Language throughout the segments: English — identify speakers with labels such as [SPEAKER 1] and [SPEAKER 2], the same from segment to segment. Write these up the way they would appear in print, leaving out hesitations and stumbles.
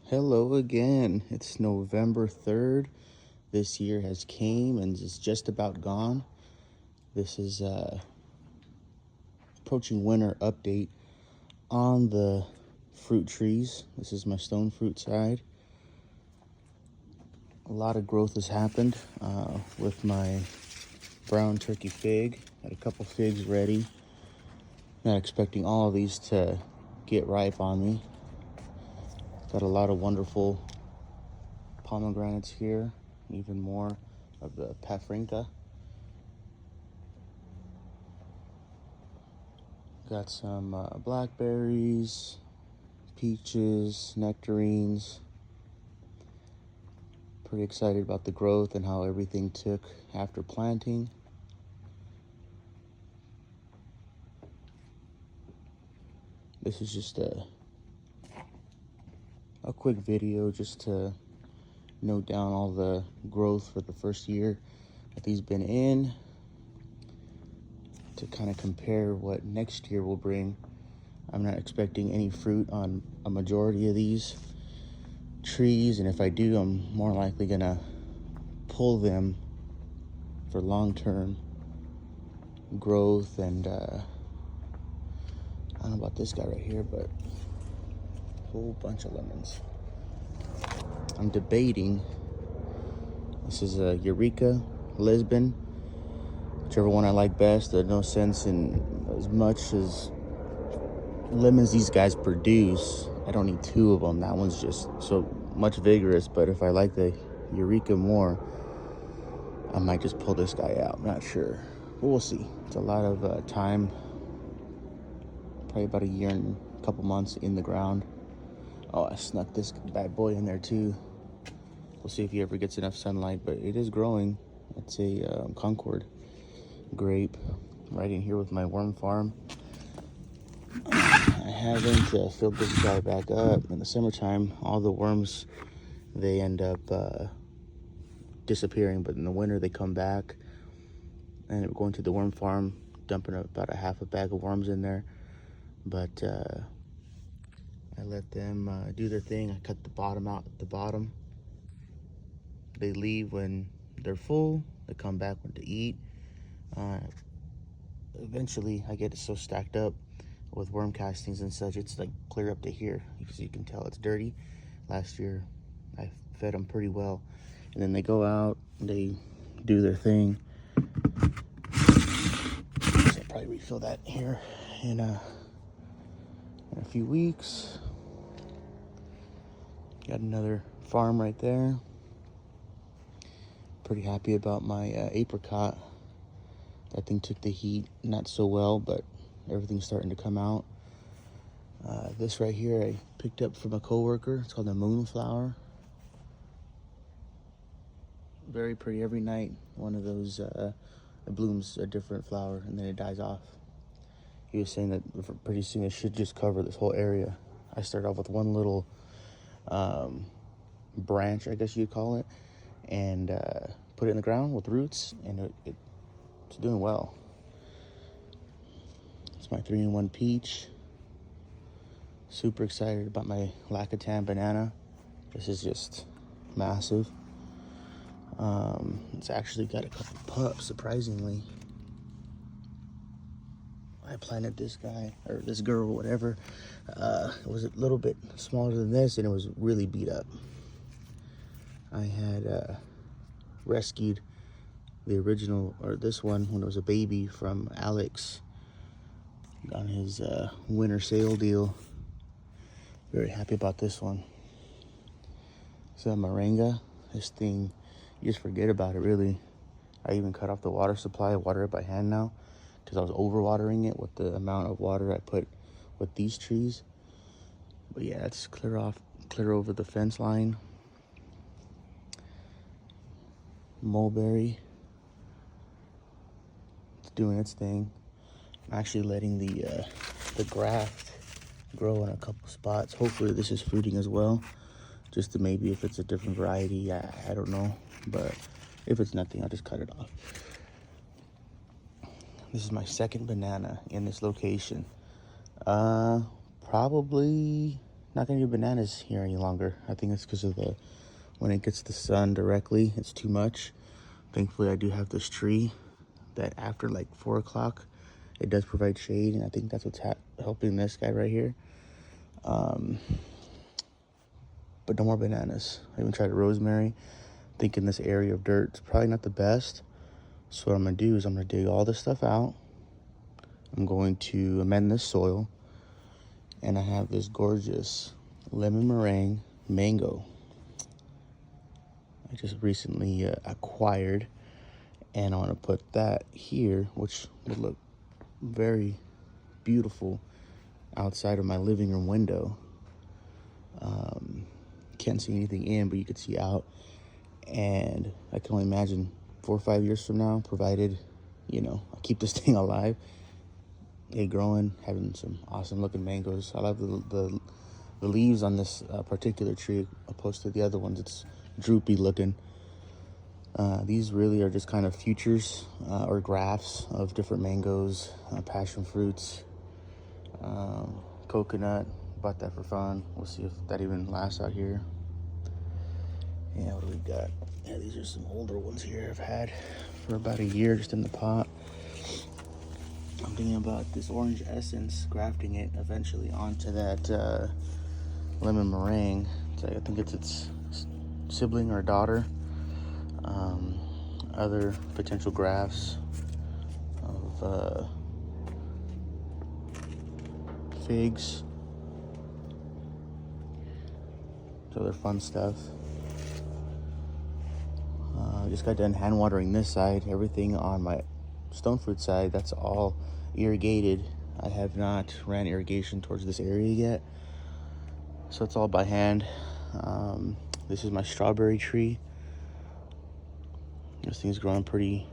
[SPEAKER 1] Hello again. It's November 3rd. This year has came and is just about gone. This is approaching winter update on the fruit trees. This is my stone fruit side. A lot of growth has happened with my brown turkey fig. Had a couple figs ready. Not expecting all of these to get ripe on me. Got a lot of wonderful pomegranates here, even more of the Paprika. Got some blackberries, peaches, nectarines. Pretty excited about the growth and how everything took after planting. This is just a quick video just to note down all the growth for the first year that these been in, to kind of compare what next year will bring. I'm not expecting any fruit on a majority of these trees, and if I do, I'm more likely gonna pull them for long-term growth. And I don't know about this guy right here, but a whole bunch of lemons. I'm debating. This is a Eureka, Lisbon, whichever one I like best. There's no sense in, as much as lemons these guys produce, I don't need two of them. That one's just so much vigorous. But if I like the Eureka more, I might just pull this guy out. I'm not sure, but we'll see. It's a lot of time, probably about a year and a couple months in the ground. Oh, I snuck this bad boy in there too. We'll see if he ever gets enough sunlight, but it is growing. It's a Concord grape right in here with my worm farm. I haven't filled this guy back up. In the summertime, all the worms, they end up disappearing, but in the winter they come back. And I'm going to the worm farm, dumping about a half a bag of worms in there. But I let them do their thing. I cut the bottom out at the bottom. They leave when they're full. They come back when to eat. Eventually, I get it so stacked up with worm castings and such, it's like clear up to here. You can tell it's dirty. Last year, I fed them pretty well. And then they go out, they do their thing. So I'll probably refill that here in a few weeks. Got another farm right there. Pretty happy about my apricot. That thing took the heat not so well, but everything's starting to come out. This right here I picked up from a coworker. It's called the moonflower. Very pretty. Every night one of those it blooms a different flower and then it dies off. He was saying that pretty soon it should just cover this whole area. I started off with one little branch, I guess you'd call it, and put it in the ground with roots, and it's doing well. It's my 3-in-1 peach. Super excited about my Lacatan banana. This is just massive. It's actually got a couple pups, surprisingly. I planted this guy, or this girl, whatever. It was a little bit smaller than this, and it was really beat up. I had rescued the original, or this one, when it was a baby, from Alex on his winter sale deal. Very happy about this one. So moringa, this thing, you just forget about it, really. I even cut off the water supply. I water it by hand now because I was overwatering it with the amount of water I put with these trees. But yeah, it's clear over the fence line. Mulberry, it's doing its thing. I'm actually letting the graft grow in a couple spots. Hopefully this is fruiting as well, just to maybe if it's a different variety. I don't know, but if it's nothing, I'll just cut it off. This is my second banana in this location. Probably not gonna do bananas here any longer. I think it's because of when it gets the sun directly, it's too much. Thankfully, I do have this tree that after like 4 o'clock, it does provide shade, and I think that's what's helping this guy right here. But no more bananas. I even tried rosemary, thinking this area of dirt is probably not the best. So what I'm gonna do is I'm gonna dig all this stuff out. I'm going to amend this soil, and I have this gorgeous lemon meringue mango I just recently acquired, and I want to put that here, which would look very beautiful outside of my living room window. Can't see anything in, but you could see out, and I can only imagine 4 or 5 years from now, provided, you know, I keep this thing alive, it growing, having some awesome looking mangoes. I love the leaves on this particular tree opposed to the other ones. It's droopy looking. These really are just kind of futures or grafts of different mangoes, passion fruits, coconut. Bought that for fun. We'll see if that even lasts out here. Yeah, what do we got? Yeah, these are some older ones here I've had for about a year just in the pot. I'm thinking about this orange essence, grafting it eventually onto that lemon meringue. So I think it's its sibling or daughter. Other potential grafts of figs. So other fun stuff. Just got done hand watering this side. Everything on my stone fruit side, that's all irrigated. I have not ran irrigation towards this area yet, so it's all by hand. This is my strawberry tree. This thing's growing pretty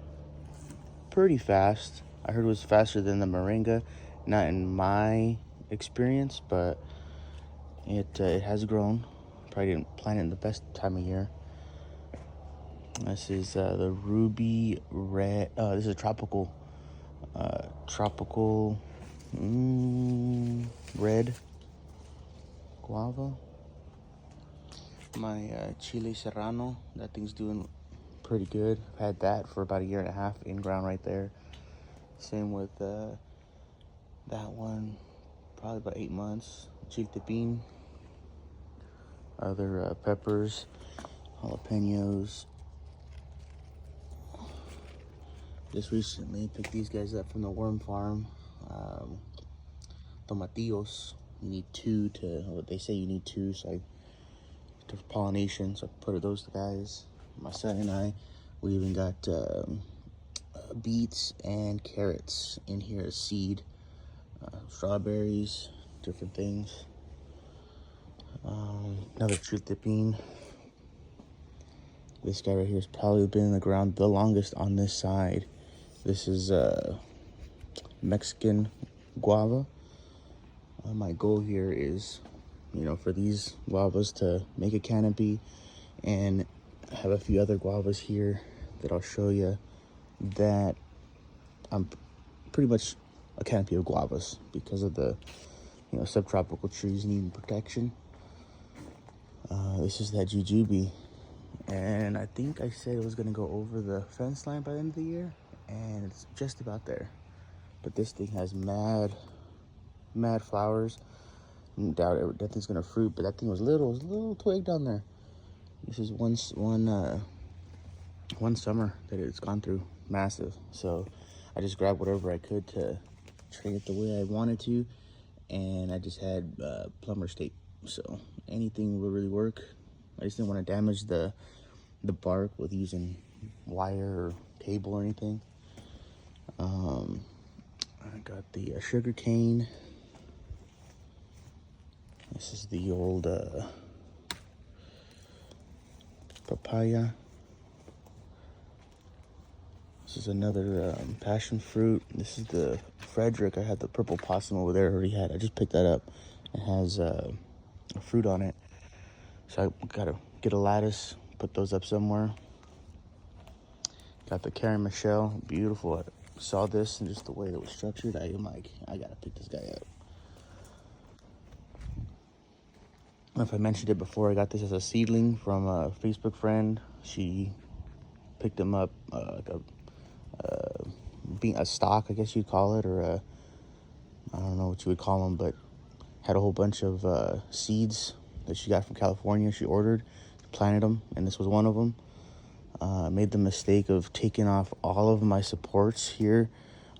[SPEAKER 1] fast. I heard it was faster than the moringa, not in my experience, but it has grown. Probably didn't plant it in the best time of year. This is the ruby red. This is a tropical red guava. My chile serrano, that thing's doing pretty good. I've had that for about 1.5 years in ground right there. Same with that one, probably about 8 months. Chiltepin, other peppers, jalapenos. Just recently picked these guys up from the worm farm. Tomatillos. You need 2 to, what they say you need 2, so to pollination, so I put those guys. My son and I, we even got beets and carrots in here as seed. Strawberries, different things. Another chiltepin. This guy right here has probably been in the ground the longest on this side. This is Mexican guava. My goal here is, you know, for these guavas to make a canopy and have a few other guavas here that I'll show you, that I'm pretty much a canopy of guavas because of the, you know, subtropical trees needing protection. This is that jujube, and I think I said it was gonna go over the fence line by the end of the year, and it's just about there. But this thing has mad flowers. I doubt that thing's gonna fruit, but that thing was little twig down there. This is one summer that it's gone through massive. So I just grabbed whatever I could to train it the way I wanted to, and I just had plumber's tape. So anything will really work. I just didn't want to damage the bark with using wire or cable or anything. I got the sugar cane. This is the old papaya. This is another passion fruit. This is the Frederick. I had the purple possum over there. I already had. I just picked that up. It has a fruit on it. So I gotta get a lattice, put those up somewhere. Got the Karen Michelle. Beautiful. I saw this and just the way that was structured. I'm like, I gotta pick this guy up. don't know if I mentioned it before. I got this as a seedling from a Facebook friend. She picked them up like a stock, I guess you'd call it, or I don't know what you would call them, but had a whole bunch of seeds that she got from California. She ordered, planted them, and this was one of them. Made the mistake of taking off all of my supports here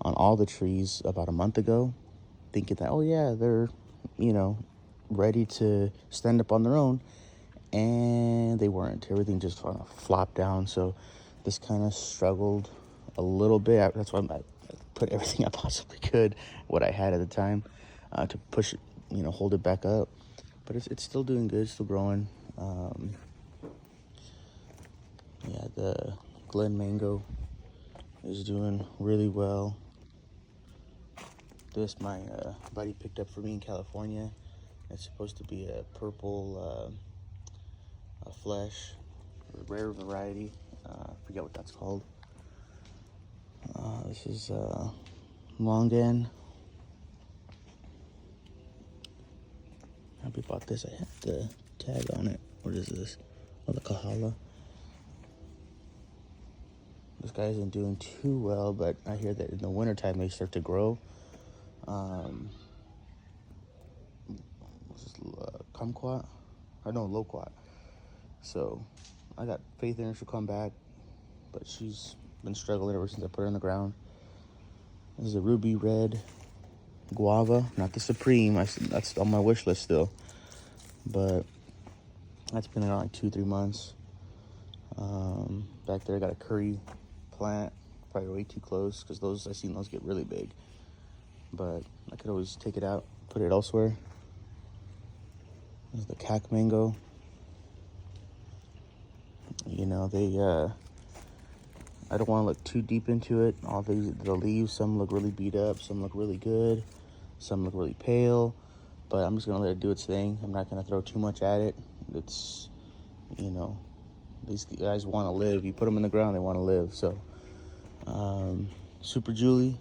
[SPEAKER 1] on all the trees about a month ago, thinking that, oh yeah, they're, ready to stand up on their own, and they weren't. Everything just kind of flopped down, so this kind of struggled a little bit. That's why I put everything I possibly could, what I had at the time, to push it, hold it back up. But it's still doing good, still growing. Yeah, the Glen Mango is doing really well. This my buddy picked up for me in California. It's supposed to be a purple flesh, rare variety. I forget what that's called. This is Longan. I bought this. I have the tag on it. What is this? Oh, the Kahala. This guy isn't doing too well, but I hear that in the wintertime they start to grow. What's this? Kumquat? Or no, Loquat. So I got faith in her she'll come back, but she's been struggling ever since I put her on the ground. This is a ruby red guava, not the Supreme. That's on my wish list still, but that's been around like 2-3 months. Back there I got a curry plant, probably way too close because I've seen those get really big, but I could always take it out, put it elsewhere. This is the cac mango. I don't want to look too deep into it. All the leaves, some look really beat up, some look really good, some look really pale, but I'm just gonna let it do its thing. I'm not gonna throw too much at it. It's, these guys want to live. You put them in the ground, they want to live. So Super Julie,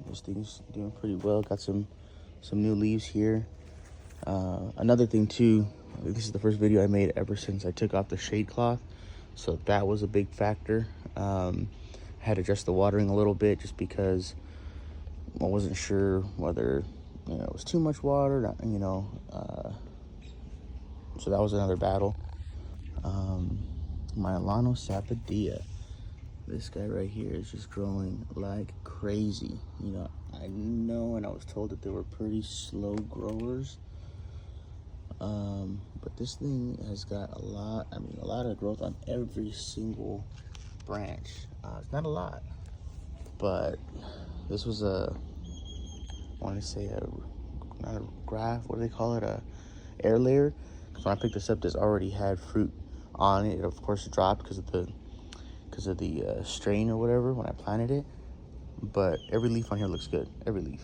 [SPEAKER 1] this thing's doing pretty well. Got some new leaves here. Another thing too, this is the first video I made ever since I took off the shade cloth, so that was a big factor. I had to adjust the watering a little bit just because I wasn't sure whether it was too much water, so that was another battle. My Alano Sapodilla, this guy right here is just growing like crazy. I know, and I was told that they were pretty slow growers, but this thing has got a lot of growth on every single branch. It's not a lot, but this was not a graft, what do they call it, a air layer. Because when I picked this up, this already had fruit on it. It of course dropped because of the strain or whatever when I planted it, but every leaf on here looks good, every leaf.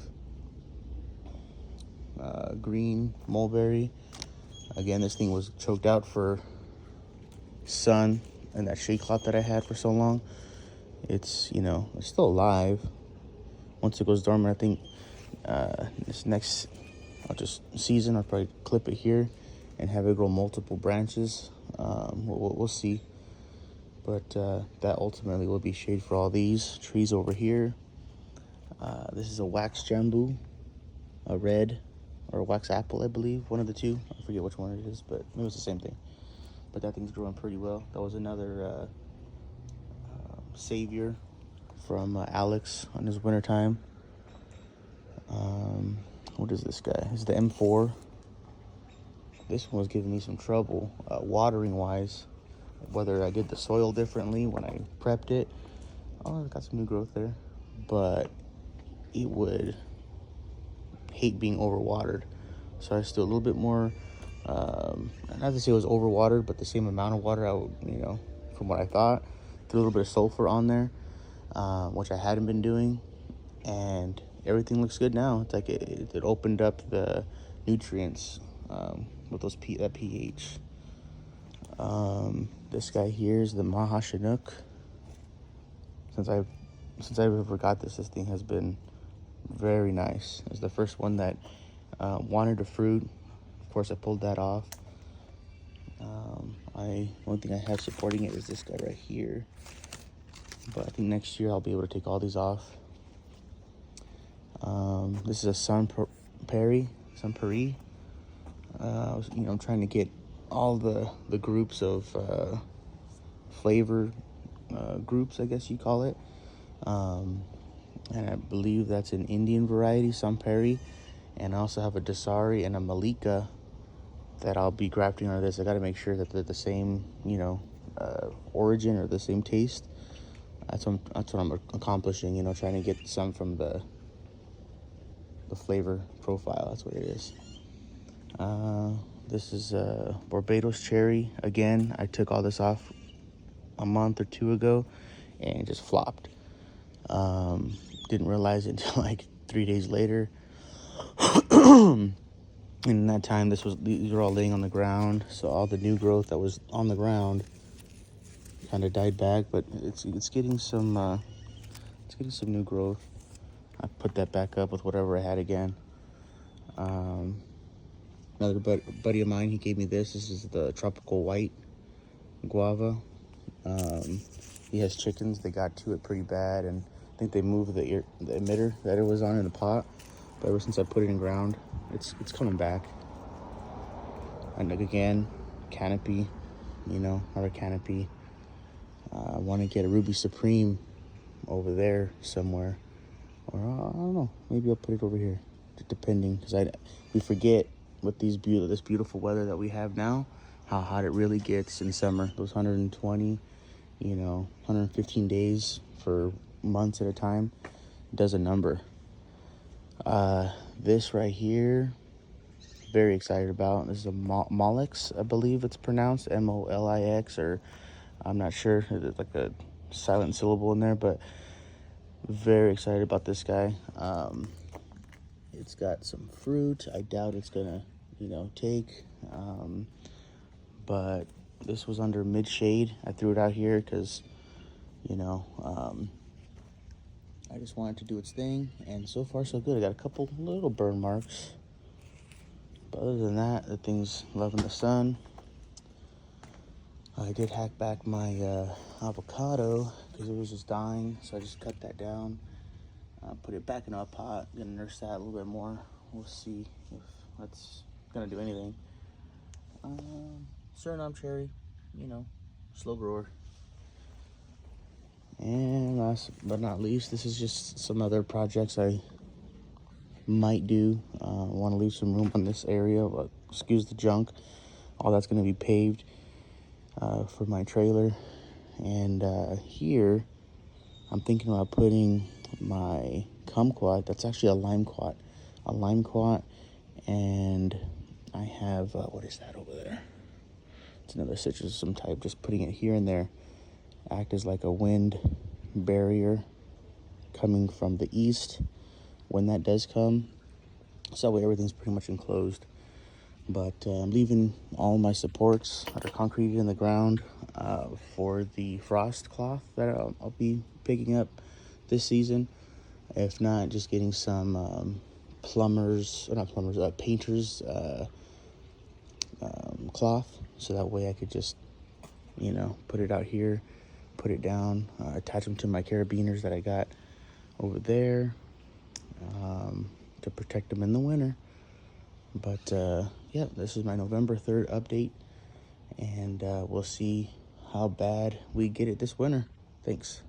[SPEAKER 1] Green mulberry, again, this thing was choked out for sun and that shade cloth that I had for so long. It's it's still alive. Once it goes dormant, I think this next season I'll probably clip it here and have it grow multiple branches. We'll see, but that ultimately will be shade for all these trees over here. This is a wax jambu, a red, or a wax apple, I believe, one of the two. I forget which one it is, but maybe it's the same thing. But that thing's growing pretty well. That was another savior from Alex on his wintertime. What is this guy? This is the M4. This one was giving me some trouble watering wise, whether I did the soil differently when I prepped it. Oh, I got some new growth there, but it would hate being overwatered. So I just do a little bit more, not to say it was overwatered, but the same amount of water I would, from what I thought. Threw a little bit of sulfur on there, which I hadn't been doing, and everything looks good now. It's like it opened up the nutrients with that pH. This guy here is the Maha Chinook. Since I ever got this thing has been very nice. It's the first one that wanted a fruit. Of course, I pulled that off. One thing I have supporting it is this guy right here. But I think next year I'll be able to take all these off. This is a Sunpari. I'm trying to get all the groups of flavor groups, I guess you call it. And I believe that's an Indian variety, Sunpari. And I also have a Dasari and a Malika that I'll be grafting on this. I got to make sure that they're the same, origin or the same taste. That's what I'm accomplishing, trying to get some from the flavor profile. That's what it is. This is Barbados cherry. Again, I took all this off a month or two ago and it just flopped. Didn't realize it until like 3 days later. In that time, these were all laying on the ground, so all the new growth that was on the ground kind of died back. But it's getting some new growth. I put that back up with whatever I had again. Another buddy of mine, he gave me this. This is the tropical white guava. He has chickens. They got to it pretty bad, and I think they moved the emitter that it was on in the pot. But ever since I put it in ground, it's coming back. And again, canopy, another canopy. I want to get a Ruby Supreme over there somewhere, or I don't know. Maybe I'll put it over here, depending, because we forget with this beautiful weather that we have now, how hot it really gets in summer. Those 120, 115 days for months at a time does a number. This right here, very excited about. This is a Molix, I believe it's pronounced, Molix, or I'm not sure. There's like a silent syllable in there, but very excited about this guy. It's got some fruit. I doubt it's gonna, take. But this was under mid shade. I threw it out here because, I just wanted to do its thing, and so far so good. I got a couple little burn marks, but other than that, the thing's loving the sun. I did hack back my avocado because it was just dying, so I just cut that down, put it back in a pot. Gonna nurse that a little bit more. We'll see if that's gonna do anything. Suriname cherry, slow grower. And last but not least, this is just some other projects I might do. Want to leave some room on this area, but excuse the junk. All that's going to be paved for my trailer. And here, I'm thinking about putting my kumquat. That's actually a limequat. And I have, what is that over there? It's another citrus of some type. Just putting it here and there. Act as like a wind barrier coming from the east when that does come, so that way everything's pretty much enclosed. But I'm leaving all my supports that are concreted in the ground for the frost cloth that I'll be picking up this season. If not, just getting some painters cloth, so that way I could just put it out here, put it down, attach them to my carabiners that I got over there to protect them in the winter. But yeah, this is my November 3rd update, and we'll see how bad we get it this winter. Thanks.